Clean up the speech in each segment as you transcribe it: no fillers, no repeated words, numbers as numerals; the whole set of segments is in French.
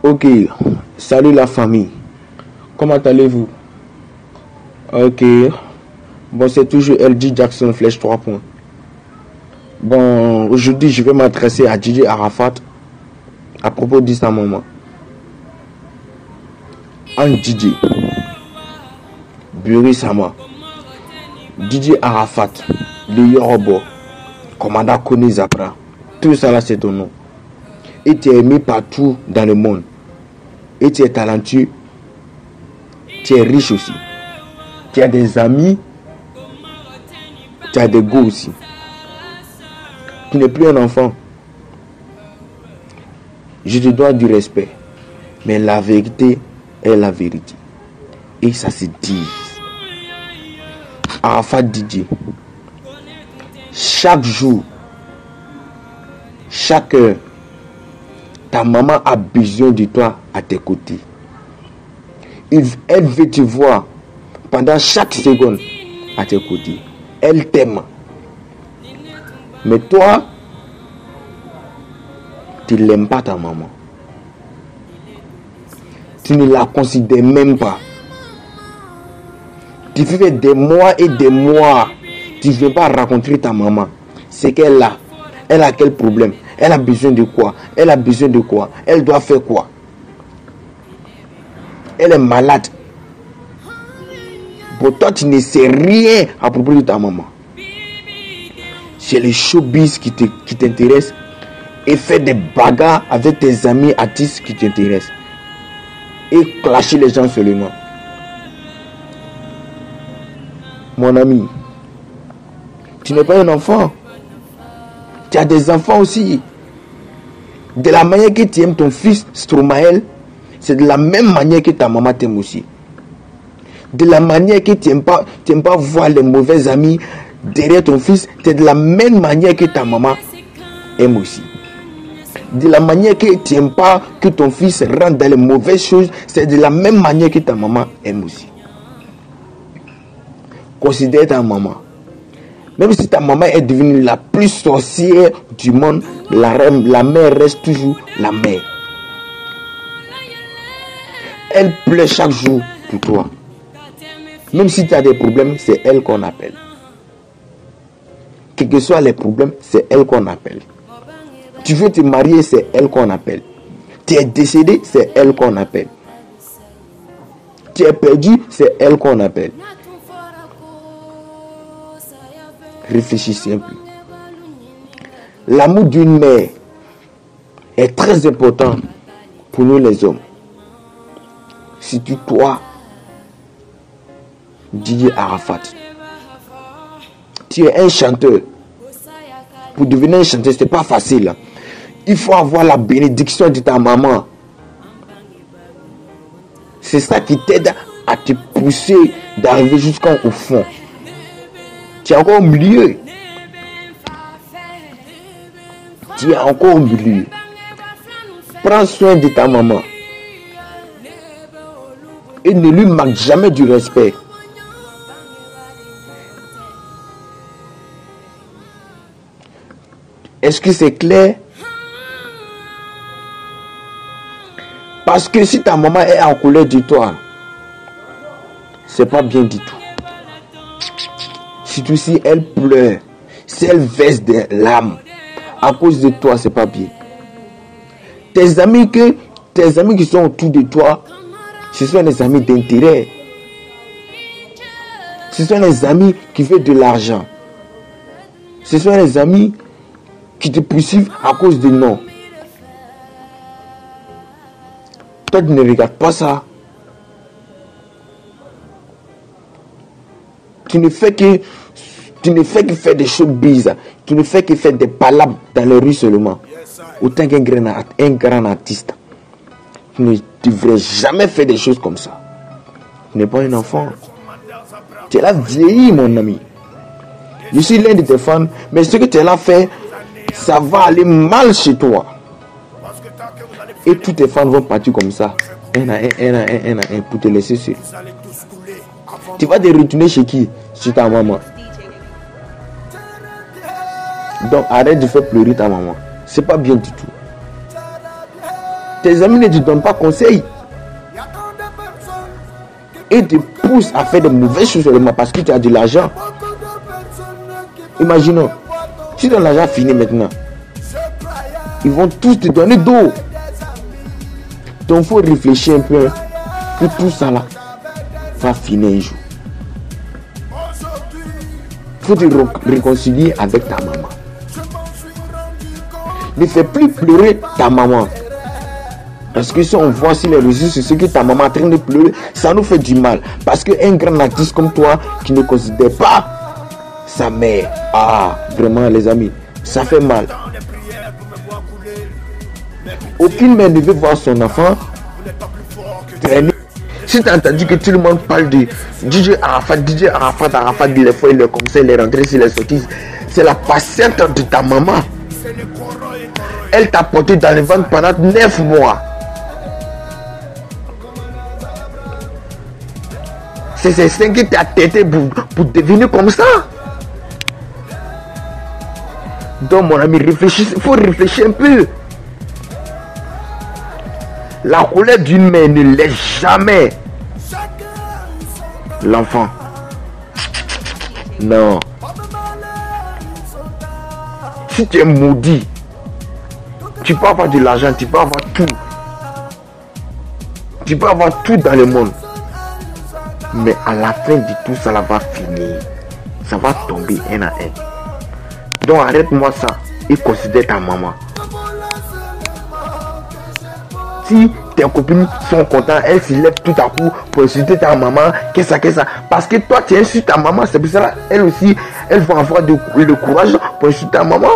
Ok, salut la famille. Comment allez-vous? Ok. Bon, c'est toujours LG Jackson Flèche 3 points. Bon, aujourd'hui, je vais m'adresser à DJ Arafat à propos de sa maman. Un DJ, Buri Sama, DJ Arafat, le Yoruba, commandant Kone Zapra, tout ça là c'est ton nom. Et tu es aimé partout dans le monde. Et tu es talentueux. Tu es riche aussi. Tu as des amis. Tu as des goûts aussi. Tu n'es plus un enfant. Je te dois du respect. Mais la vérité est la vérité. Et ça se dit. Arafat DJ. Chaque jour, chaque heure, ta maman a besoin de toi à tes côtés. Elle veut te voir pendant chaque seconde à tes côtés. Elle t'aime. Mais toi, tu n'aimes pas ta maman. Tu ne la considères même pas. Tu fais des mois et des mois. Tu ne veux pas rencontrer ta maman. C'est qu'elle a. Elle a quel problème? Elle a besoin de quoi? Elle a besoin de quoi? Elle doit faire quoi? Elle est malade. Pour toi, tu ne sais rien à propos de ta maman. C'est le showbiz qui t'intéresse. Et faire des bagarres avec tes amis artistes qui t'intéressent. Et clasher les gens seulement. Mon ami, tu n'es pas un enfant. Tu as des enfants aussi. De la manière que tu aimes ton fils Stromae, c'est de la même manière que ta maman t'aime aussi. De la manière que tu n'aimes pas voir les mauvais amis derrière ton fils, c'est de la même manière que ta maman aime aussi. De la manière que tu n'aimes pas que ton fils rentre dans les mauvaises choses, c'est de la même manière que ta maman aime aussi. Considère ta maman. Même si ta maman est devenue la plus sorcière du monde, la mère reste toujours la mère. Elle pleure chaque jour pour toi. Même si tu as des problèmes, c'est elle qu'on appelle. Quels que soient les problèmes, c'est elle qu'on appelle. Tu veux te marier, c'est elle qu'on appelle. Tu es décédé, c'est elle qu'on appelle. Tu es perdu, c'est elle qu'on appelle. Réfléchissez un peu. L'amour d'une mère est très important pour nous les hommes. Si toi, DJ Arafat, tu es un chanteur. Pour devenir un chanteur, ce n'est pas facile. Il faut avoir la bénédiction de ta maman. C'est ça qui t'aide à te pousser d'arriver jusqu'au fond. Tu es encore au milieu. Tu es encore au milieu. Prends soin de ta maman. Et ne lui manque jamais du respect. Est-ce que c'est clair? Parce que si ta maman est en colère de toi, c'est pas bien du tout. Surtout si elle pleure, si elle verse des larmes à cause de toi, c'est pas bien. Tes amis qui sont autour de toi, ce sont des amis d'intérêt. Ce sont des amis qui veulent de l'argent. Ce sont des amis qui te poursuivent à cause de non. Toi, tu ne regardes pas ça. Tu ne fais que faire des choses bizarres. Tu ne fais que faire des palabres dans les rues seulement. Autant qu'un grand artiste. Tu ne devrais jamais faire des choses comme ça. Tu n'es pas un enfant. Tu es là vieilli, mon ami. Je suis l'un de tes fans, mais ce que tu es là fait, ça va aller mal chez toi. Et tous tes fans vont partir comme ça. Un à un, pour te laisser seul. Tu vas te retourner chez qui? Chez ta maman. Donc arrête de faire pleurer ta maman. C'est pas bien du tout. Tes amis ne te donnent pas conseil. Et te poussent à faire de mauvaises choses seulement parce que tu as de l'argent. Imaginons, si ton argent finit maintenant, ils vont tous te donner d'eau. Donc il faut réfléchir un peu que tout ça là va finir un jour. Il faut te réconcilier avec ta maman. Ne fais plus pleurer ta maman. Parce que si on voit sur les réseaux sociaux que ta maman est en train de pleurer, ça nous fait du mal. Parce qu'un grand artiste comme toi qui ne considère pas sa mère, vraiment les amis, ça fait mal. Aucune mère ne veut voir son enfant traîner. Si tu as entendu que tout le monde parle de DJ Arafat, il est fort, il est comme ça, il est rentré, il est sorti, c'est la patiente de ta maman. Elle t'a porté dans le ventre pendant 9 mois. C'est ces 5 qui t'a têté pour devenir comme ça. Donc mon ami, réfléchis, il faut réfléchir un peu. La colère d'une mère ne laisse jamais l'enfant. Non. Si tu es maudit, tu peux avoir de l'argent, tu peux avoir tout. Tu peux avoir tout dans le monde. Mais à la fin de tout, ça va finir. Ça va tomber un à un. Donc arrête-moi ça et considère ta maman. Si tes copines sont contentes, elles se lèvent tout à coup pour insulter ta maman, qu'est-ce que ça. Parce que toi tu insultes ta maman, c'est pour ça elles aussi, elles vont avoir le courage pour insulter ta maman.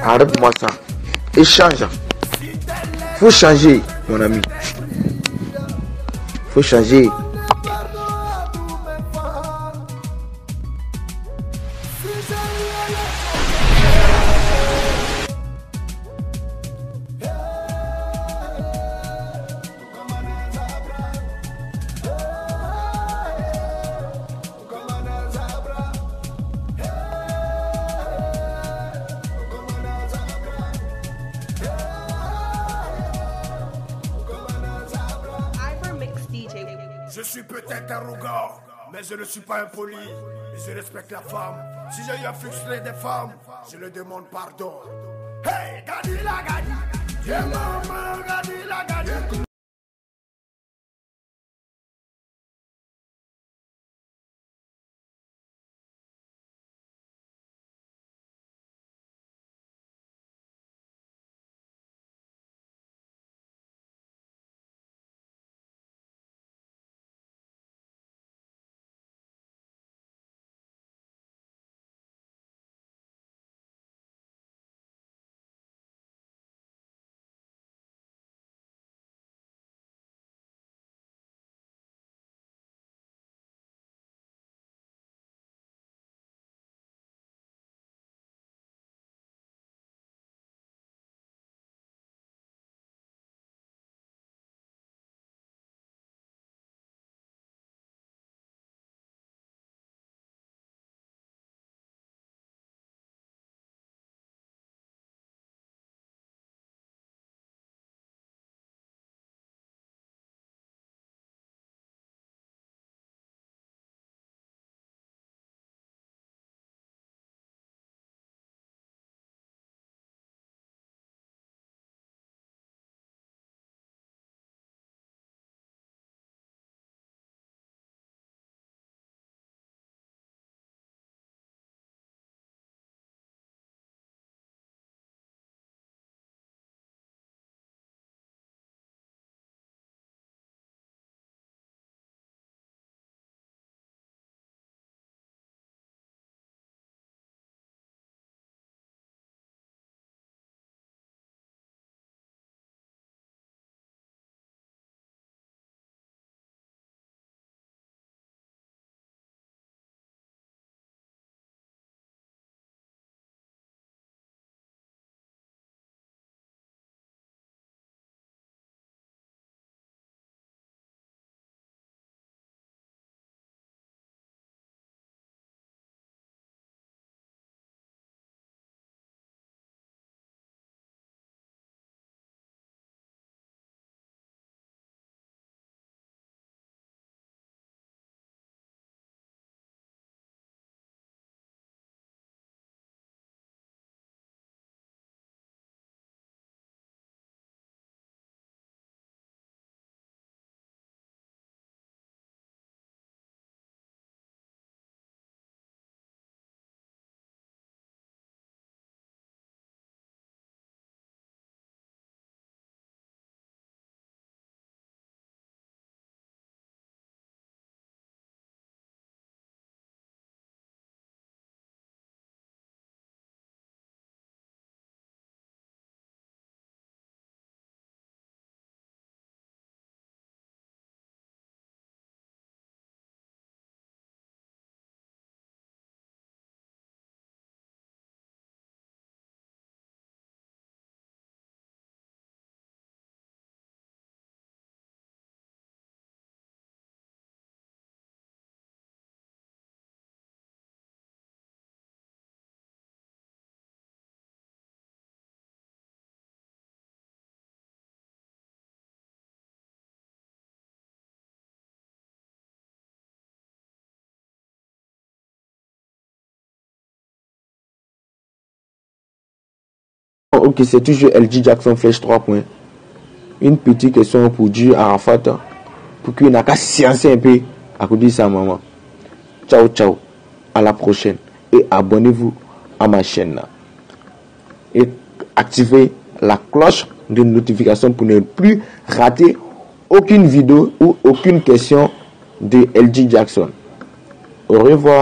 Arrête-moi ça. Et change. Faut changer, mon ami. Faut changer. Je suis peut-être arrogant, mais je ne suis pas impoli. Et je respecte la femme. Si j'ai eu à frustrer des femmes, je leur demande pardon. Hey, Gadi la Gadi, maman, Gadi la Gadi. Ok, c'est toujours LG Jackson Flèche 3 points. Une petite question pour Dieu Arafat. Pour qu'il n'a qu'à sciencer un peu à côté de sa maman. Ciao, ciao. À la prochaine. Et abonnez-vous à ma chaîne. Et activez la cloche de notification pour ne plus rater aucune vidéo ou aucune question de LG Jackson. Au revoir.